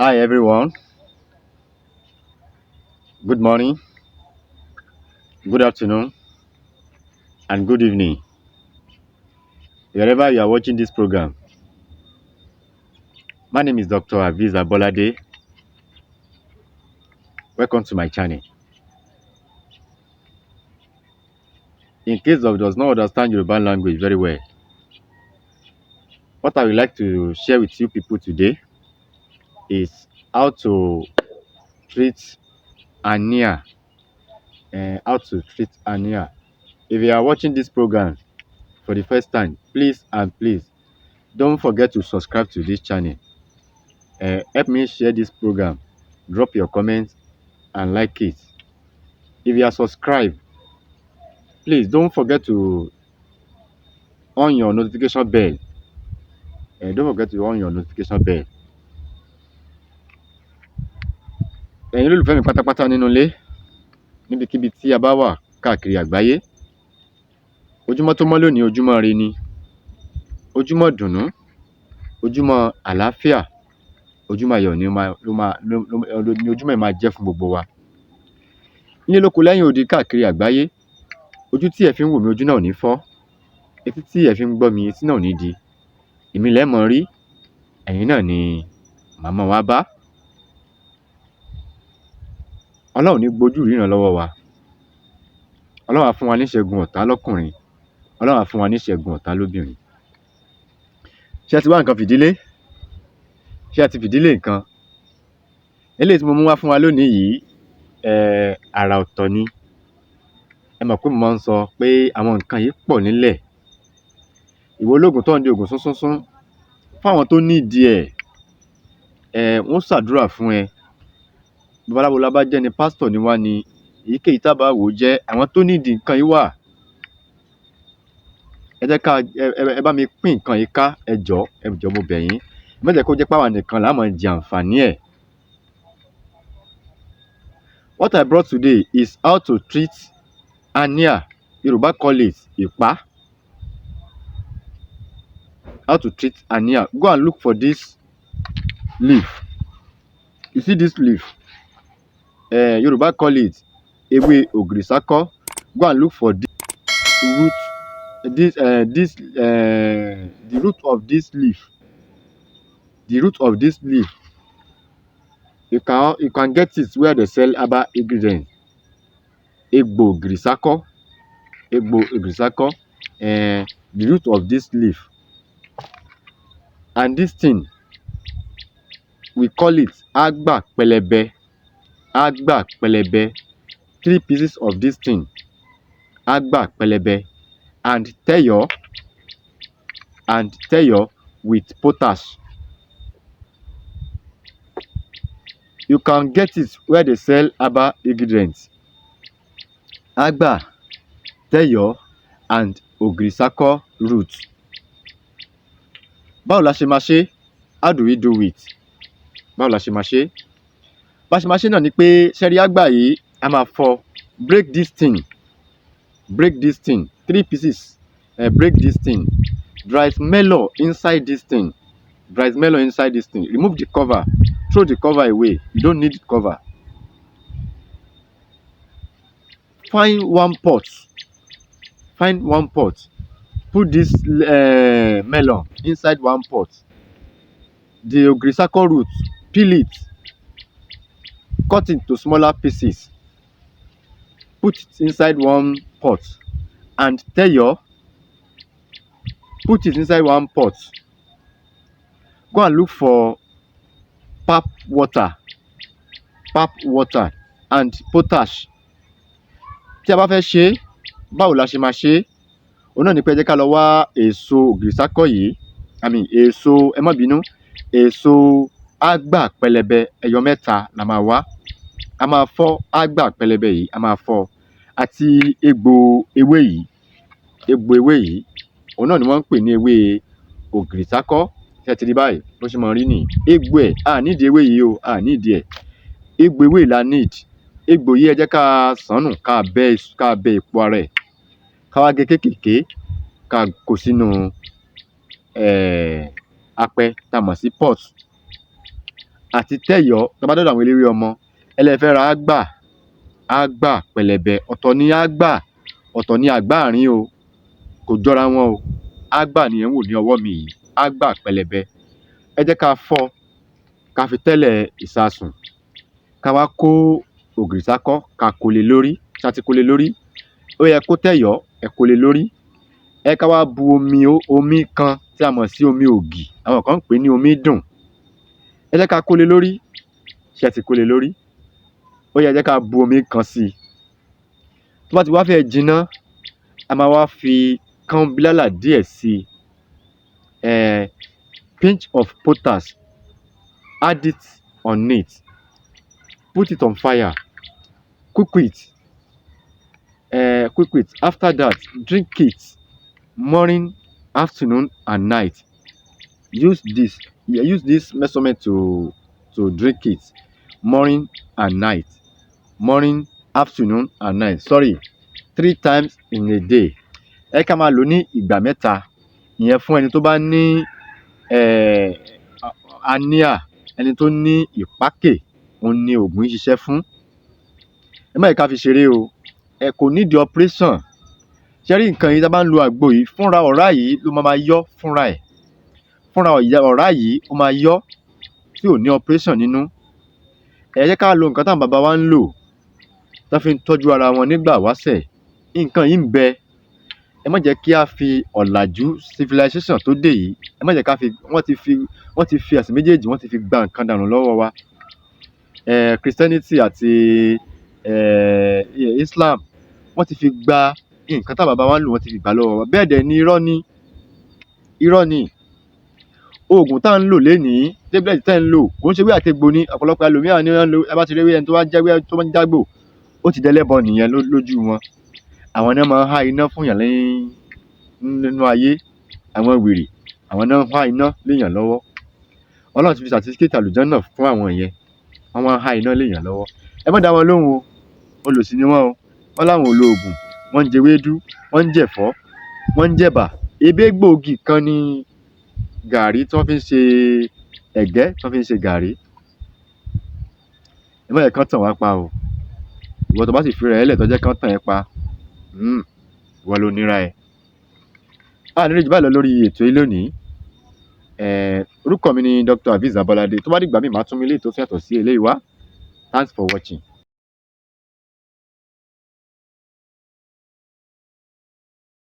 Hi everyone. Good morning, good afternoon, and good evening. Wherever you are watching this program. My name is Dr. Aviz Abolade. Welcome to my channel. In case of does not understand Yoruba language very well, what I would like to share with you people today is how to treat hernia. How to treat hernia. If you are watching this program for the first time, please and please don't forget to subscribe to this channel. Help me share this program. Drop your comments and like it. If you are subscribed, please don't forget to on your notification bell. Don't forget to on your notification bell. Ẹ̀yin olólùfẹ́ mi pátápátá nínú ilé níbikíbi tí a bá wà káàkiri àgbáyé. Ojúmọ́ tó mọ́ lónìí ojúmọ́ ire ni. Ojúmọ́ dùnnú, ojúmọ́ àlàáfíà, ojúmọ́ ayọ̀ ni ojúmọ́ yìí máa jẹ́ fún gbogbo wa. Nílé lóko lẹ́yìn odi káàkiri àgbáyé. Ojú tí ẹ fi ń wò mí ojú náà ò ní fọ́. Etí tí ẹ fi ń gbọ́ mi etí náà ò ní di. Èmi lẹ́ mọ̀ rí, ẹ̀yin náà ni màmá wa bá. Ọlọ́run ní gbójú ríran lọ́wọ́ wa. Ọlọ́run á fún wa ní ìṣẹ́gun ọ̀tá lọ́kùnrin. Ọlọ́run á fún wa ní ìṣẹ́gun ọ̀tá lóbìnrin. Ṣé ẹ ti wá nǹkan fìdílé? Ṣé ẹ ti fìdílé nǹkan? Eléyìí tí mo mú wá fún wa lónìí yìí, àrà ọ̀tọ̀ ni. Ẹ mọ̀ pé mo máa ń sọ pé àwọn nǹkan yìí pọ̀ nílẹ̀. Ìwọ ológun tó ń di ògùn súnsúnsún fún àwọn tó nídìí wọ́n ṣàdúrà fún ẹ. Babaláwo la bá jẹ́ ni pásítọ̀ ni wá ni èyíkéyìí tá bá wò jẹ́ àwọn tó nídìí nǹkan yìí wà. Ẹ jẹ́ ká ẹ bá mi pín nǹkan yìí ká ẹ jọ̀ọ́ mo bẹ̀ yín. Má jẹ́ kó jẹ́ pé àwa nìkan la máa jẹ àǹfààní ẹ̀. What I brought today is how to treat hernia. Yoruba call it ìpá. How to treat hernia. Go and look for this leaf. You see this leaf? Yoruba call it ewé ògìrìsákọ́. Go and look for this root. The root of this leaf. The root of this leaf. You can get it where they sell herbal ingredients. Egbò ògìrìsákọ́. Egbò ògìrìsákọ́. The root of this leaf. And this thing, we call it agba pẹlẹbẹ. Agba pẹlẹbẹ. 3 pieces of this thing. Agba pẹlẹbẹ. And teyo with potash. You can get it where they sell herbal ingredients. Agba, teyo, and ògìrìsákọ́ root. Báwo la ṣe máa ṣe? How do we do it? Báwo la ṣe máa ṣe? Bá ṣe máa ṣe náà ni pé ṣẹ́rí àgbà yìí a máa fọ́. Break this thing. Break this thing. 3 pieces. Break this thing. Dry melon inside this thing. Dry melon inside this thing. Remove the cover. Throw the cover away. You don't need the cover. Find one pot. Find one pot. Put this melon inside one pot. The ògìrìsákọ́ root, peel it. Cut it to smaller pieces. Put it inside one pot. And teyo, put it inside one pot. Go and look for pap water and potash. Tí a bá fẹ́ ṣe, báwo la ṣe máa ṣe? Òun náà ni pé ẹ jẹ́ ká lọ wá èso ògìrìsákọ́ yìí. Èso ẹ má bínú. Èso àgbà pẹlẹbẹ ẹyọ mẹ́ta la máa wá. A máa fọ́ àgbà pẹlẹbẹ yìí, a máa fọ́. Àti egbò ewé yìí. Egbò ewé yìí. Òun náà ni wọ́n ń pè ní ewé ògìrìsákọ́. Ṣé ẹ ti rí báyìí? Bó ṣe máa rí nìyí. Egbò ẹ̀ a nídìí ewé yìí o, a nídìí ẹ̀. Egbò ewé la need. Egbò yìí ẹ jẹ́ ká sànù ká bẹ èpo ara ẹ̀. Ká wá gé kéékèèké ká kó sínú apẹ tá mọ̀ sí pot. àti tẹ̀yọ́ tó bá dọ́dọ̀ àwọn eléwé ọmọ ẹlẹ́fẹ́ ra àgbà pẹlẹbẹ, ọ̀tọ̀ ni àgbà ọ̀tọ̀ ni àgbáàrín o, kò jọra wọn o. Àgbà ni ẹ̀ ń wò ní ọwọ́ mi yìí, àgbà pẹlẹbẹ. Ẹ jẹ́ ká fọ́ ká fi tẹ́lẹ̀ ìsasùn, ká wá kó ògìrì sákọ́ ká kó lé lórí. Ṣá ti kó lé lórí, ó yẹ kó tẹ̀yọ́ ẹ kó lé lórí. Ẹ ká wá bu omi kan tí a mọ̀ sí omi ògì, àwọn kan ń pè ní omi dùn. Ẹ jẹ́ ká kó lé lórí. Ṣé ẹ ti kó lé lórí? Ó yẹ ẹ jẹ́ ká bu omi kan sí i. Tó bá ti wá fẹ́ jiná, a máa wá fi kánbílálà díẹ̀ sí i. Pinch of potash, add it on it, put it on fire, cook it. After that, drink it morning, afternoon, and night. Use this measurement to drink it morning and night. Morning, afternoon, and night. 3 times in a day. Ẹ ká máa lò ní ìgbà mẹ́ta. Ìyẹn fún ẹni tó bá ní anemia, ẹni tó ní ìpákè, òun ni òògùn yìí ṣiṣẹ́ fún. Ẹ má yẹ ká fi ṣeré o. Ẹ kò need operation. Ṣé rí nǹkan yìí tá a bá ń lo àgbo yìí, fúnra ọ̀rá yìí ló máa yọ fúnra ẹ̀. Fúnra ọ̀rá yìí ó máa yọ tí ò ní operation nínú. Ẹ jẹ́ ká lo nǹkan táwọn bàbá wa ń lò tó fi ń tọ́jú ara wọn nígbà wáṣẹ̀. Nǹkan yìí ń bẹ. Ẹ má jẹ́ kí a fi ọ̀làjú civilization tó dé yìí, ẹ má jẹ́ ká fi wọ́n ti fi ẹ̀sìn méjèèjì wọ́n ti fi gba nǹkan dànù lọ́wọ́ wa. Christianity àti Islam wọ́n ti fi gba nǹkan táwọn bàbá wa ń lò, wọ́n ti fi gbà lọ́wọ́ wa. Bẹ́ẹ̀ dẹ̀ ni irọ́ ni. Oògùn tá ń lò lénìí, tablet tẹ́ ń lò, kò ń ṣe ewé àtegbò ni. Ọ̀pọ̀lọpọ̀ ẹlòmíràn ni wọ́n ń lo. Ẹ bá ti rí ewé ẹni tó bá ń jágbò, ó ti dẹlẹ́bọ nìyẹn lójú wọn. Àwọn náà máa ń há iná fún yàn nínú ayé. Àwọn wèrè, àwọn náà ń há iná léèyàn lọ́wọ́. Ọlọ́run ti fi certificate àlùjánnà fún àwọn yẹn. Wọ́n máa ń há iná léèyàn lọ́wọ́. Ẹ má dá wọn lóhùn o, olòṣì ni wọ́n o. Wọ́n láwọn ò lo oògùn, wọ́n ń jẹ ewédú, wọ́n ń jẹ̀fọ́, wọ́n ń jẹ̀bà. Egbòogi kan ni gàrí tí wọ́n fi ń ṣe ẹ̀gẹ́, tí wọ́n fi ń ṣe gàrí. Ẹ má yẹ kán tàn wá pa o. Ìwọ tó bá sì fi rẹ̀ lẹ̀ tó jẹ́ kán tàn ẹ́ pa, ìwọ ló nira ẹ̀. Nílé jù báyìí lọ lórí ètò yìí lónìí. Orúkọ mi ni Dr. Aviz Abolade. Tó bá dìgbà míì máa tún mi léyìí tó fẹ́ yàtọ̀ sí eléyìí wá. Thanks for watching.